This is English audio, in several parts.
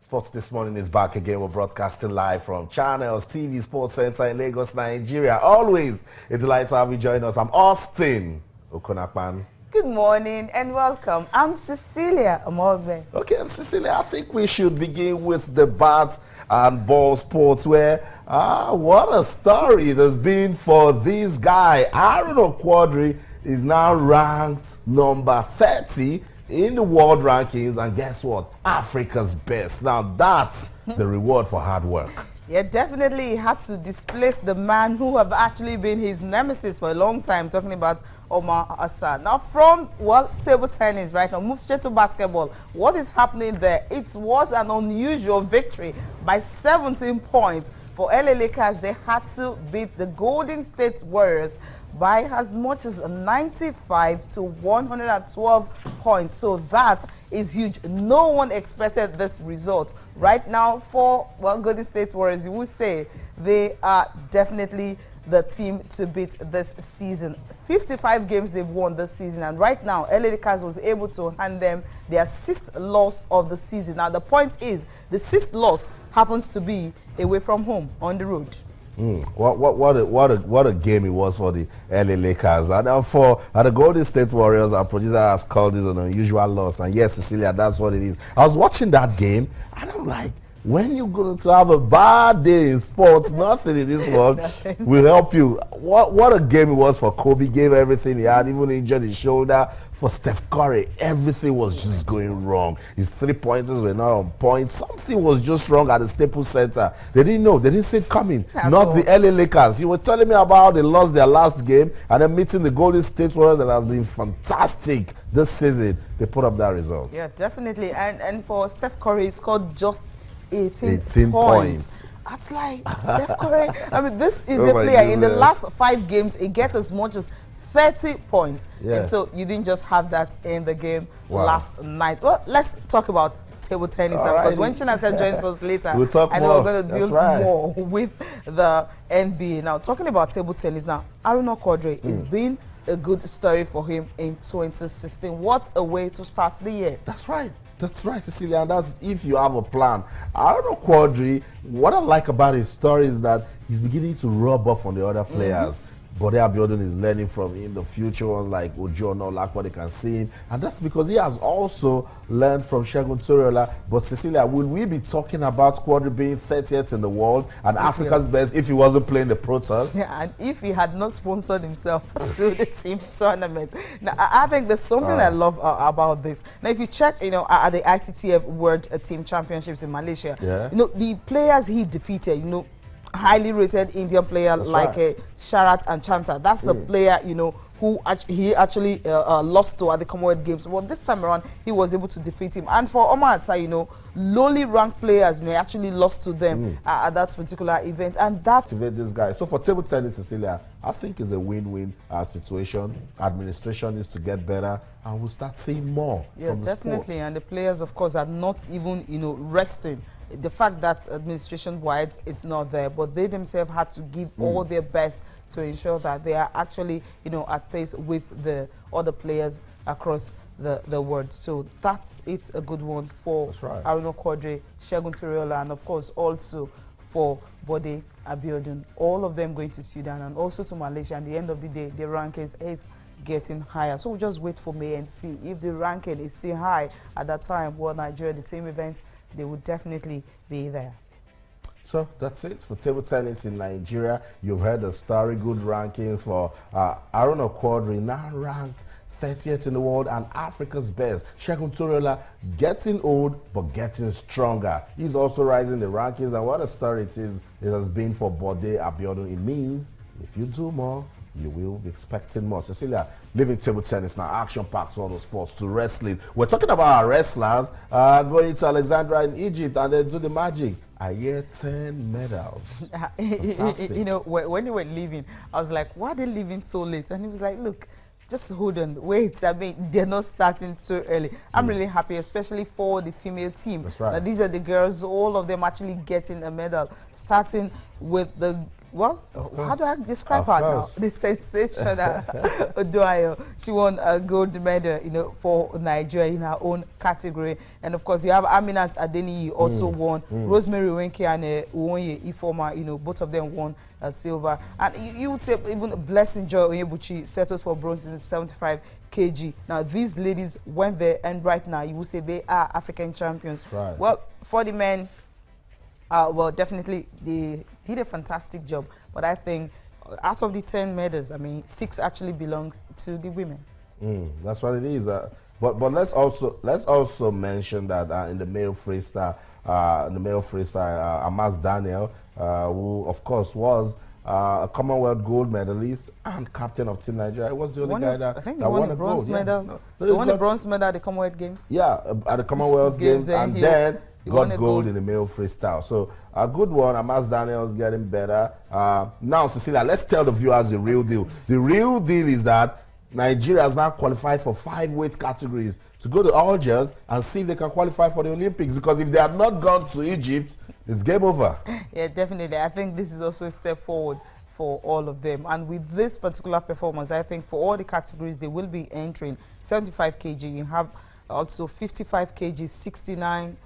Sports This Morning is back again. We're broadcasting live from Channels TV Sports Center in Lagos, Nigeria. Always a delight to have you join us. I'm Austin Okonakpan. Good morning and welcome. I'm Cecilia Amorbe. Okay, and Cecilia, I think we should begin with the bat and ball sports where, what a story it has been for this guy. Aaron Okwodri is now ranked number 30 in the world rankings, and guess what? Africa's best. Now that's the reward for hard work. Yeah, definitely he had to displace the man who have actually been his nemesis for a long time, talking about Omar Hassan. Now from, well, table tennis right now, move straight to basketball. What is happening there? It was an unusual victory by 17 points for LA Lakers. They had to beat the Golden State Warriors by as much as 95 to 112 points. So that is huge. No one expected this result. Right now for, well, Golden State Warriors, you would say they are definitely the team to beat this season. 55 games they've won this season, and right now LA Lakers was able to hand them their 6th loss of the season. Now the point is, the 6th loss happens to be away from home on the road. What a game it was for the LA Lakers. And for the Golden State Warriors, our producer has called this an unusual loss. And yes, Cecilia, that's what it is. I was watching that game and I'm like, when you're going to have a bad day in sports, nothing in this world will help you. What a game it was for Kobe. Gave everything he had, even injured his shoulder. For Steph Curry, everything was just going wrong. His 3-pointers were not on point. Something was just wrong at the Staples Center. They didn't know. They didn't see it coming. Not the LA Lakers. You were telling me about how they lost their last game and then meeting the Golden State Warriors that has been fantastic this season. They put up that result. Yeah, definitely. And for Steph Curry, he scored just 18 points. That's like Steph Curry. I mean, this is a player in the last 5 games, he gets as much as 30 points. Yes. And so you didn't just have that in the game last night. Well, let's talk about table tennis now, because when Chinasa joins us later, we'll talk I know more. we're going to deal more with the NBA. Now, talking about table tennis now, Aaron Okwodri, it's been a good story for him in 2016. What a way to start the year. That's right. That's right, Cecilia, and that's if you have a plan. Aaron Okwodri, what I like about his story is that he's beginning to rub off on the other players. Bode Abiodun is learning from him. The future ones like Ojo and what they can see him. And that's because he has also learned from Segun Toriola. But Cecilia, will we be talking about Okwodri being 30th in the world and Africa's best if he wasn't playing the Pro Tours? Yeah, and if he had not sponsored himself to the team tournament. Now, I think there's something I love about this. Now, if you check, at the ITTF World Team Championships in Malaysia, the players he defeated, highly rated Indian player like Sharat and Chanta. That's the player, who he actually lost to at the Commonwealth Games. Well, this time around, he was able to defeat him. And for Omar Hassan, lowly ranked players, he actually lost to them at that particular event. And that this guy. So for table tennis, Cecilia, I think it's a win-win situation. Administration needs to get better, and we'll start seeing more from the definitely. sport. And the players, of course, are not even, resting. The fact that administration-wide it's not there, but they themselves had to give all their best to ensure that they are actually, at pace with the other players across the world. So it's a good one for Aaron Okwodri, Segun Toriola, and of course also for Bode Abiodun. All of them going to Sudan and also to Malaysia. And at the end of the day, the rankings is getting higher. So we'll just wait for May and see if the ranking is still high at that time. Well, Nigeria, the team event, they would definitely be there. So that's it for table tennis in Nigeria. You've heard the story, good rankings for Aaron Okwodri, now ranked 30th in the world and Africa's best. Segun Toriola getting old but getting stronger. He's also rising the rankings, and what a story it has been for Bode Abiodun. It means if you do more, you will be expecting more. Cecilia, leaving table tennis now, action-packed to all those sports, to wrestling. We're talking about our wrestlers going to Alexandria in Egypt and they do the magic. I hear 10 medals. When they were leaving, I was like, why are they leaving so late? And he was like, look, just hold on, wait. I mean, they're not starting so early. I'm really happy, especially for the female team. That's right. These are the girls, all of them actually getting a medal, starting with the well, how do I describe Of her now? course. The sensational Oduayo. She won a gold medal, for Nigeria in her own category. And of course, you have Aminat Adeniyi also won. Rosemary Wenke and Uwonye Ifoma, both of them won silver. And you would say even Blessing Joy Onyebuchi settled for bronze in 75 kg. Now, these ladies went there, and right now, you would say they are African champions. Right. Well, for the men, well, definitely they did a fantastic job, but I think out of the 10 medals, I mean, 6 actually belongs to the women. That's what it is. But let's also mention that in the male freestyle, Amas Daniel, who of course was a Commonwealth gold medalist and captain of Team Nigeria. It was the only guy that won a bronze medal. Yeah. He won a bronze medal at the Commonwealth Games. Yeah, at the Commonwealth Games, and then got gold in the male freestyle. So a good one. Amas Daniel's getting better. Now, Cecilia, let's tell the viewers the real deal. The real deal is that Nigeria has now qualified for 5 weight categories to go to Algiers and see if they can qualify for the Olympics. Because if they had not gone to Egypt, it's game over. Yeah, definitely. I think this is also a step forward for all of them. And with this particular performance, I think for all the categories they will be entering, 75 kg, you have also 55 kg, 69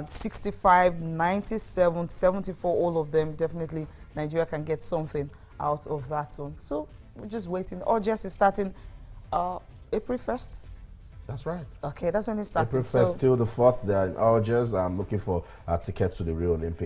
65, 97, 74, all of them. Definitely Nigeria can get something out of that one. So we're just waiting. Algiers is starting April 1st. That's right. Okay, that's when it started. April 1st till the 4th, they're in Algiers. I'm looking for a ticket to the Rio Olympics.